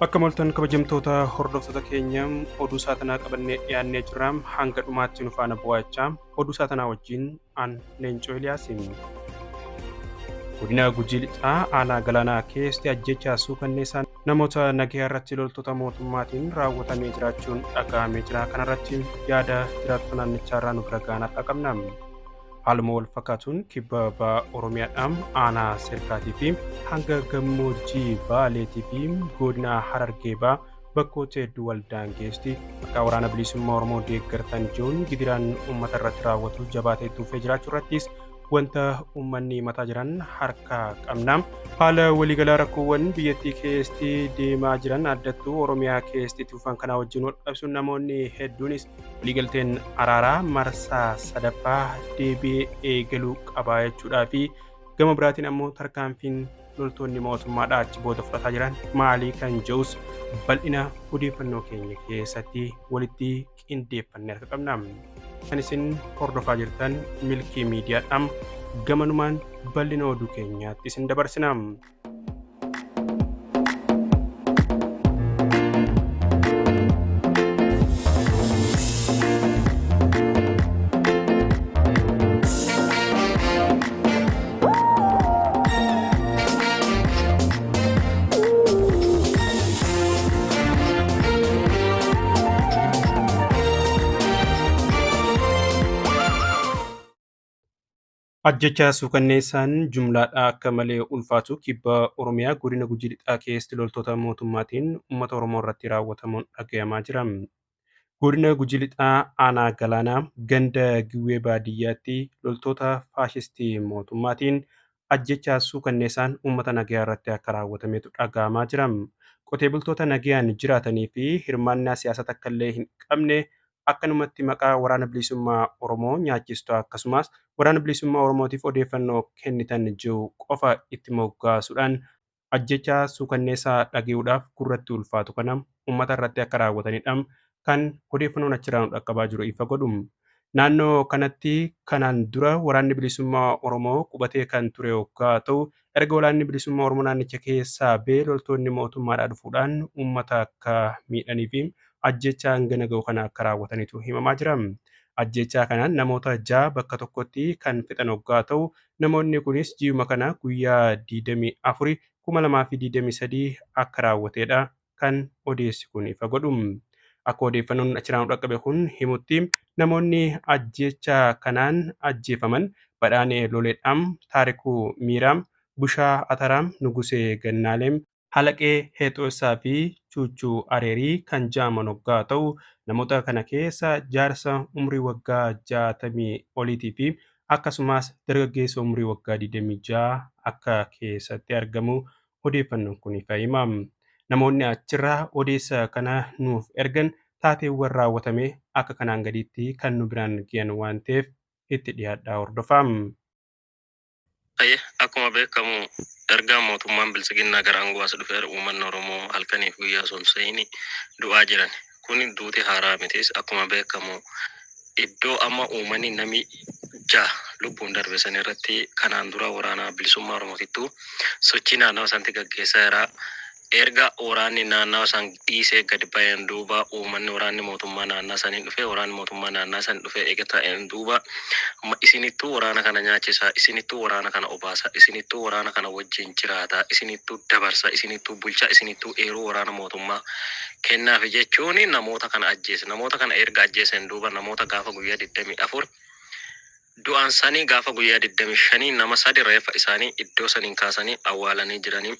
Akka moltan kabajamtoota hordoftoota keenya oduu saatanaa qabannee dhiyaannee jirra. Hanga dhumaatti nu faana bu'aachaa oduu saatanaa wajjin aan Leencoo Eliyaasiin. Godina Gujii Lixaa aanaa Galaanaa keessatti ajjechaa suukanneessaa namoota nagaa irratti loltoota mootummaatiin raawwatamee jiraachuun dhaga'amee jira. Kanarratti yaada jiraattota naannichaa irraa nu bira ga'an akka qabna. Haaluma wal fakkaatuun kibba ba'aa Oromiyaadhaan aanaa Sirkaatii fi hanga gammoojjii Baaleetii fi godina Harargee ba'aa bakkoota hedduu waldaan geesti akka waraana bilisummaa Oromoo deeggartan jiruun gidiraan uummata irratti raawwatu jabaatee tuufee jiraachuu irrattis wanta uummanni mataa jiran harka qabna. Haala waliigalaa rakkoowwan biyyattii keessatti deemaa jiran addattuu Oromiyaa keessatti tuufan kanaa wajjin wal qabsuun namoonni hedduunis waliigalteen araaraa marsaa sadaffaa deebi'ee eegaluu qabaa jechuudhaa fi gama biraatiin ammoo tarkaanfiin loltoonni mootummaadhaa achi booda fudhataa jiran maalii kan jedhus bal'ina odeeffannoo keenya keessatti walitti qindeeffannee harka qabna. Kan isin hordofaa jirtan Milkii Miidiyaadhaan gamanumaan bal'ina oduu keenyaatti isin dabarsina. Ajjechaa suukanneessaan jumlaadhaa akka malee ulfaatu kibba Oromiyaa godina Gujii Lixaa keessatti loltoota mootummaatiin uummata Oromoo irratti raawwatamuun dhagayamaa jira. Godina Gujii Lixaa aanaa Galaanaa ganda Giwwee baadiyyaatti loltoota faashistii mootummaatiin ajjechaa suukanneessaan uummata nagaa irratti akka raawwatametu dhagayamaa jira. Qotee bultoota nagaan jiraatanii fi hirmaannaa siyaasaa takka illee hin qabne akkanumatti maqaa waraana bilisummaa Oromoo nyaachistu akkasumas waraana bilisummaa Oromootiif odeeffannoo kennitan jiru qofa itti moggaasuudhaan ajjechaa suukanneessaa dhaga'uudhaaf gurratti ulfaatu kana uummata irratti akka raawwatanidha kan odeeffannoon achirraa nu dhaqqabaa jiru ifa godhu. Naannoo kanatti kanaan dura waraanni bilisummaa Oromoo qubatee kan ture yoggaa ta'u erga waraanni bilisummaa Oromoo naannicha keessaa ba'ee loltoonni mootummaadhaa dhufuudhaan uummata akka miidhanii fi ajjechaa hangana ga'u kana akka raawwatanitu himamaa jira. Ajjechaa kanaan namoota 6 bakka tokkotti kan fixan yoggaa ta'u namoonni kunis ji'uma kana guyyaa 24 2023 akka raawwatedha kan odeessi kun ifa godhu. Akka odeeffannoon achirraa nu dhaqqabe kun himutti namoonni ajjechaa kanaan ajjeefaman Badhaanee Loleedhaam, Taarikuu Miiraam, Bushaa Ataraam, Nugusee Gannaaleem, Halaqee Heexoosaa fi Chuuchuu Areerii kan jedhaman yoggaa ta'u namoota kana keessa jaarsa umrii waggaa 60 oliitii fi akkasumas dargaggeessa umrii waggaa 26 akka keessatti argamu odeeffannoon kun ifa hima. Namoonni achirraa odeessa kana nuuf ergan taateewwan raawwatame akka kanaan gadiitti kan nu biraan ga'an waan ta'eef itti dhiyaadhaa hordofaa. Akkuma beekamu ergaa mootummaan bilisiginnaa gara aangoo as dhufeera uummanni Oromoo halkaniif guyyaa somseeyni du'aa jiran. Kun duuti haaraa mitis akkuma beekamu iddoo amma uummanni nami lubbuun darbe san irratti kanaan dura waraana bilisummaa Oromootittu sochii naannawa sanatti gaggeessaa jira. Erga waraanni naannawa san dhiisee gadi ba'een duuba uummanni waraanni mootummaa naannaa saniin dhufe waraanni mootummaa naannaa san dhufe eega ta'een duuba isinittuu waraana kana nyaachisa, isinittuu waraana kana obaasa, isinittuu waraana kana wajjin jiraata, isinittuu dabarsa, isinittuu bulcha, isinittuu eeruu waraana mootummaa kennaaf jechuun namoota kana ajjeese. Namoota kana erga ajjeesen duuba namoota gaafa guyyaa 24 du'aan sanii gaafa guyyaa 25 nama 3 reeffa isaanii iddoo saniin kaasanii awwaalanii jiranii.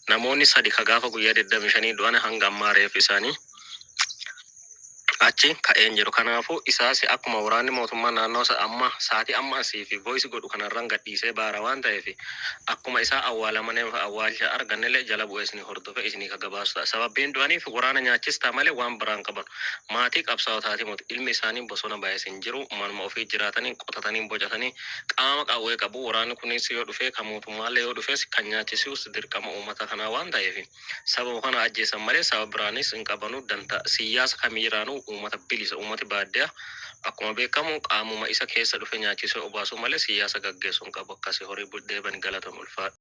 Namoonni 3 ka gaafa guyyaa 25 du'an hanga ammaa reeffi isaanii achi ka'een jiru. Kanaafuu isaas akkuma waraanni mootummaa naannoo amma saatii amma asii fi voice godhu kanarraan gadhiisee baara waan ta'eef akkuma isaa awwaalamanii awwaalcha argannellee jala bu'ee isin hordofe isinii ka gabaasu ta'a. Sababiin du'aniif waraana nyaachistaa malee waan biraan qaban. Maatii qabsaa'otaati muti ilmi isaanii bosona baay'isiin jiru manuma ofii jiraatanii qotatanii bocatanii qaama qawwee qabu. Waraanni kunis yoo dhufee kan mootummaallee yoo dhufes kan nyaachisuus dirqama uummata kanaa waan ta'eef sababa kana ajjeesan malee sababa biraanis hin qabanu danta'a. Siyaasa kamiiraanuu uummata bilisa uummati baadiyyaa akkuma beekamu qaamuma isa keessa dhufe nyaachisee obaasuu malee siyaasa gaggeessuun qabu. Akkasii horii buddeeban galatamu ulfaadha.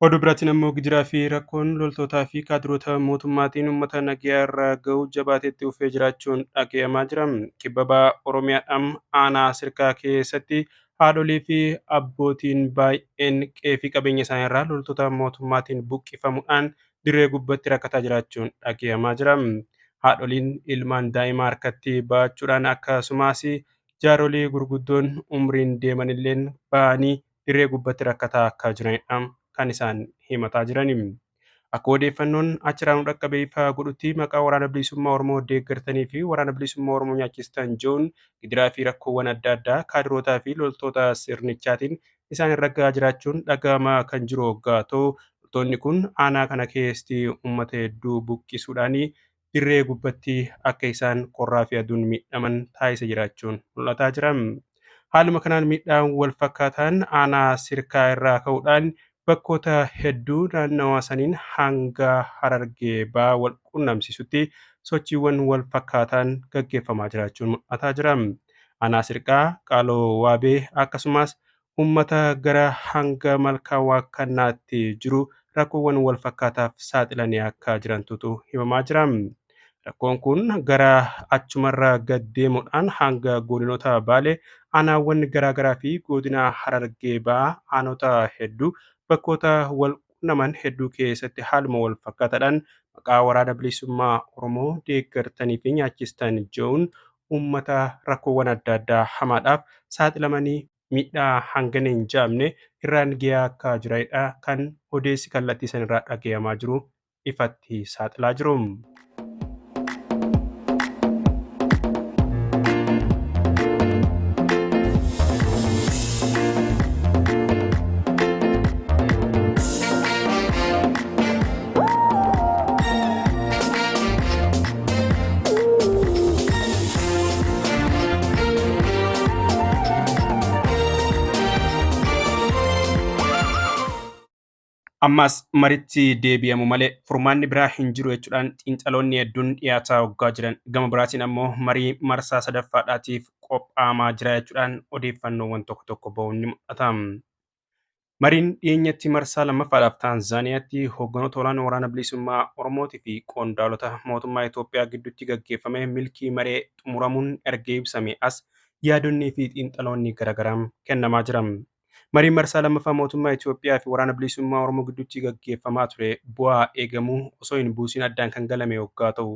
Oduu biraatiin immoo gidiraa fi rakkoon loltootaa fi kaadiroota mootummaatiin uummata nagayaa irra gahu jabaateetti dhufee jiraachuun dhagahamaa jira. Kibba bahaa Oromiyaadhaan aanaa sirkaa keessatti haadholii fi abbootiin baay'een qe'ee fi qabeenya isaanii irraa loltoota mootummaatiin buqqifamuudhaan dirree gubbaatti rakkataa jiraachuun dhagahamaa jira. Haadholiin ilmaan daa'imaa harkatti baachuudhaan akkasumas jaarolii gurguddoon umriin deeman illee ba'anii dirree gubbaatti rakkataa akka jiranidha kan isaan himataa jiran. Akka odeeffannoon achirraa nu dhaqqabee ifa godhutti maqaa waraana bilisummaa Oromoo deeggartanii fi waraana bilisummaa Oromoo nyaachistan jechuun gidiraa fi rakkoowwan adda addaa kaadirootaa fi loltoota sirnichaatiin isaan irra gahaa jiraachuun dhagahamaa kan jiru hoggaa ta'u, loltoonni kun aanaa kana keessatti uummata hedduu buqqisuudhaan dirree gubbatti akka isaan qorraa fi aduun miidhaman taasisa jiraachuun mul'ataa jira. Haaluma kanaan miidhaan wal fakkaataan aanaa sirkaa irraa ka'uudhaan bakkoota hedduu naannawaa saniin hanga Harargee ba'aa wal quunnamsiisutti sochiiwwan wal fakkaataan gaggeeffamaa jiraachuun mul'ataa jira. Aanaa sirkaa, qaaloo waabee akkasumas uummata gara hanga malkaa waaqannaatti jiru rakkoowwan wal fakkaataaf saaxilanii akka jirantutu himamaa jira. Rakkoon kun gara achumarra gad deemuudhaan hanga godinoota Baalee, aanaawwan garaagaraa fi godina Harargee ba'aa aanota hedduu bakkoota wal quunnaman hedduu keessatti haaluma wal fakkaataadhaan maqaa waraana bilisummaa Oromoo deeggartanii fi nyaachistan jechuun uummata rakkoowwan adda addaa hamaadhaaf saaxilamanii miidhaa hangana hin jaamne irraan gahaa akka jiranidha kan odeessi kallattii sanirraa dhagahamaa jiru ifatti saaxilaa jiru. Ammas maritti deebi'amu malee furmaanni biraa hin jiru jechuudhaan xiinxaloonni hedduun dhiyaataa hoggaa jiran. Gama biraatiin ammoo marii marsaa sadaffaadhaatiif qophaa'amaa jira jechuudhaan odeeffannoowwan tokko tokko bahuun ni mul'ata. Mariin dhiyeenyatti marsaa lammaffaadhaaf Taanzaaniyaatti hoogganoota olaanoo waraana bilisummaa Oromootii fi qondaalota mootummaa Itoophiyaa gidduutti gaggeeffame milkii maree xumuramuun erga ibsamee as yaadonnii fi xiinxaloonni garaagaraa kennamaa jira. Mariin marsaa lammaffaa mootummaa Itoophiyaa fi waraana bilisummaa Oromoo gidduutti gaggeeffamaa ture bu'aa eegamuu osoo hin buusin addaan kan galame hoggaa ta'u,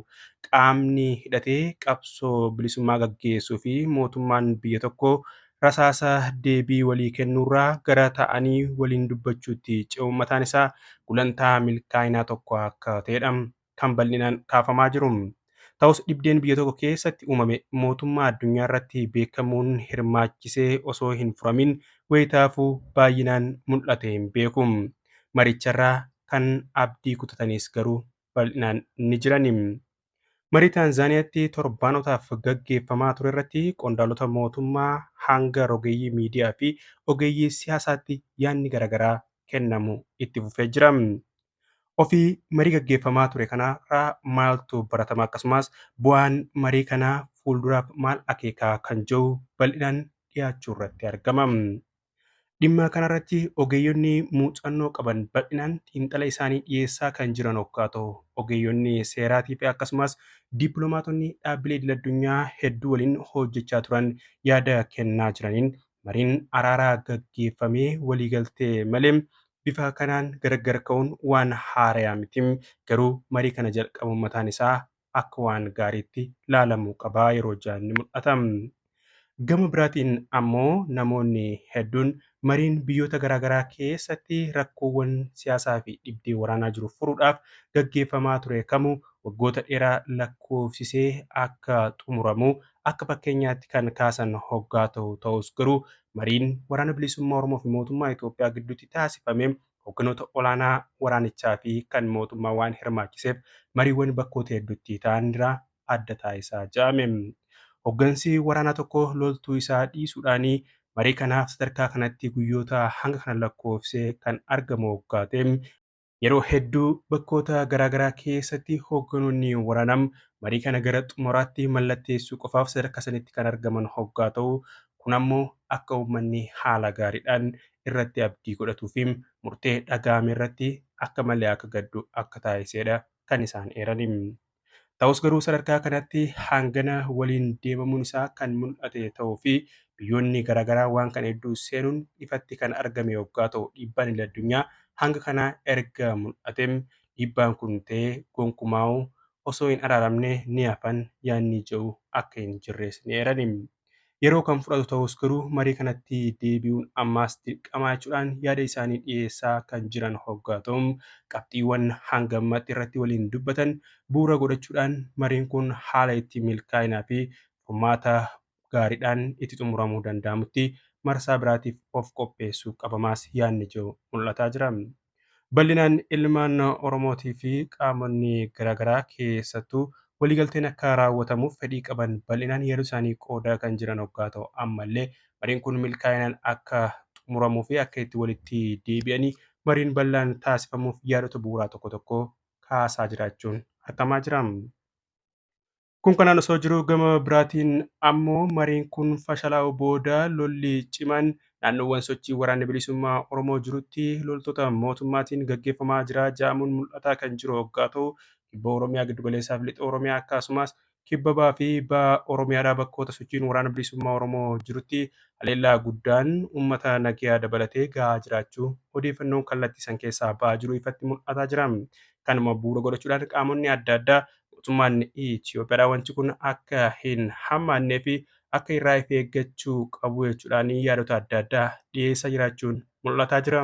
qaamni hidhatee qabsoo bilisummaa gaggeessuu fi mootummaan biyya tokkoo rasaasa deebii walii kennuurraa gara ta'anii waliin dubbachuutti ce'uun mataan isaa gulantaa milkaa'inaa tokko akka ta'edha kan bal'inaan kaafamaa jiru. Ta'us dhibdeen biyya tokko keessatti uumame mootummaa addunyaa irratti beekamuun hirmaachisee osoo hin furamin wayitaafuu baay'inaan mul'ate hin beeku. Maricharraa kan abdii kutatanis garuu bal'inaan ni jiran. Marii Taanzaaniyaatti torbaanotaaf gaggeeffamaa ture irratti qondaalota mootummaa hanga rogeeyyii miidiyaa fi ogeeyyii siyaasaatti yaadni garaagaraa kennamu itti fufee jira. Ofii marii gaggeeffamaa ture kanarraa maaltu baratama akkasumas bu'aan marii kanaa fuulduraaf maal akeekaa kan jedhu bal'inaan dhiyaachuu irratti argama. Dhimma kanarratti ogeeyyonni muuxannoo qaban bal'inaan xiinxala isaanii dhiyeessaa kan jiran hoggaa ta'u, ogeeyyonni seeraatii fi akkasumas dippiloomaatonni dhaabbilee idil-addunyaa hedduu waliin hojjechaa turan yaada kennaa jiraniin mariin araaraa gaggeeffamee waliigaltee malee bifa kanaan gargar ka'uun waan haarayaa miti. Garuu marii kana jalqabuun mataan isaa akka waan gaariitti ilaalamuu qabaa yeroo jedhan ni mul'ata. Gama biraatiin ammoo namoonni hedduun mariin biyyoota garaagaraa keessatti rakkoowwan siyaasaa fi dhibdee waraanaa jiru furuudhaaf gaggeeffamaa ture kamuu waggoota dheeraa lakkoofsisee akka xumuramu akka fakkeenyaatti kan kaasan hoggaa ta'us garuu mariin waraana bilisummaa Oromoo fi mootummaa Itoophiyaa gidduutti taasifame hoogganoota olaanaa waraanichaa fi kan mootummaa waan hirmaachiseef mariiwwan bakkoota hedduutti ta'an irraa adda taasisaa jedhame. Hooggansi waraanaa tokko loltuu isaa dhiisuudhaanii marii kanaaf sadarkaa kanatti guyyoota hanga kana lakkoofsee kan argamu hoggaa ta'e yeroo hedduu bakkoota garaagaraa keessatti hoogganoonni waraanaa marii kana gara xumuraatti mallatteessuu qofaaf sadarkaa sanitti kan argaman hoggaa ta'u kun ammoo akka uummanni haala gaariidhaan irratti abdii godhatuu fi murtee dhaga'ame irratti akka malee akka gaddu akka taasisedha kan isaan eerani. Ta'us garuu sadarkaa kanatti hangana waliin deemamuun isaa kan mul'ate ta'uu fi biyyoonni garaagaraa waan kana hedduu seenuun ifatti kan argame yoggaa ta'u dhiibbaan idil addunyaa hanga kanaa erga mul'ateem dhiibbaan kun ta'ee gonkumaa'u osoo hin araaramne ni hafan yaadni jedhu akka hin jirres ni eerani. Yeroo kan fudhatu ta'us garuu marii kanatti deebi'uun ammaas dirqamaa jechuudhaan yaada isaanii dhiyeessaa kan jiran hoggaa ta'u qabxiiwwan hanga ammatti irratti waliin dubbatan bu'uura godhachuudhaan mariin kun haala itti milkaa'inaa fi furmaata gaariidhaan itti xumuramuu danda'amutti marsaa biraatiif of qopheessuu qabamaas yaadni jedhu mul'ataa jira. Bal'inaan ilmaan Oromootii fi qaamonni garaagaraa keessattuu waliigalteen akka raawwatamuuf fedhii qaban bal'inaan yeroo isaanii qoodaa kan jiran hoggaa ta'u ammallee mariin kun milkaa'inaan akka xumuramuu fi akka itti walitti deebi'anii mariin bal'aan taasifamuuf yaadota bu'uuraa tokko tokko kaasaa jiraachuun argamaa jira. Kun kanaan osoo jiruu gama biraatiin ammoo mariin kun fashalaa'uu booda lolli cimaan naannoowwan sochii waraanna bilisummaa Oromoo jirutti loltoota mootummaatiin gaggeeffamaa jira jedhamuun mul'ataa kan jiru hoggaa ta'u kibba Oromiyaa giddu galeessaa fi lixa Oromiyaa akkasumas kibba bahaa fi baha Oromiyaadhaa bakkoota sochiin waraana bilisummaa Oromoo jirutti haleellaa guddaan uummata nagayaa dabalatee gahaa jiraachuu odeeffannoon kallattii san keessaa bahaa jiru ifatti mul'ataa jira. Kanuma bu'uura godhachuudhaan qaamonni adda addaa mootummaan Itoophiyaadhaa wanti kun akka hin hammaannee fi akka irraa of eeggachuu qabu jechuudhaan yaadota adda addaa dhiyeessaa jiraachuun mul'ataa jira.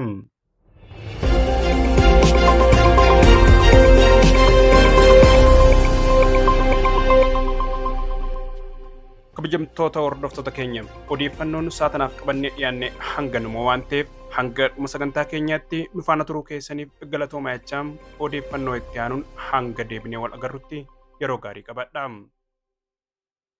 Kabajamtoota hordoftoota keenya odeeffannoon saatanaaf qabannee dhiyaanne hanganuma waan ta'eef hanga dhuma sagantaa keenyaatti nu faana turuu keessaniif galatoomaa jechaa odeeffannoo itti aanuun hanga deebinee wal agarrutti yeroo gaarii qabadhaa.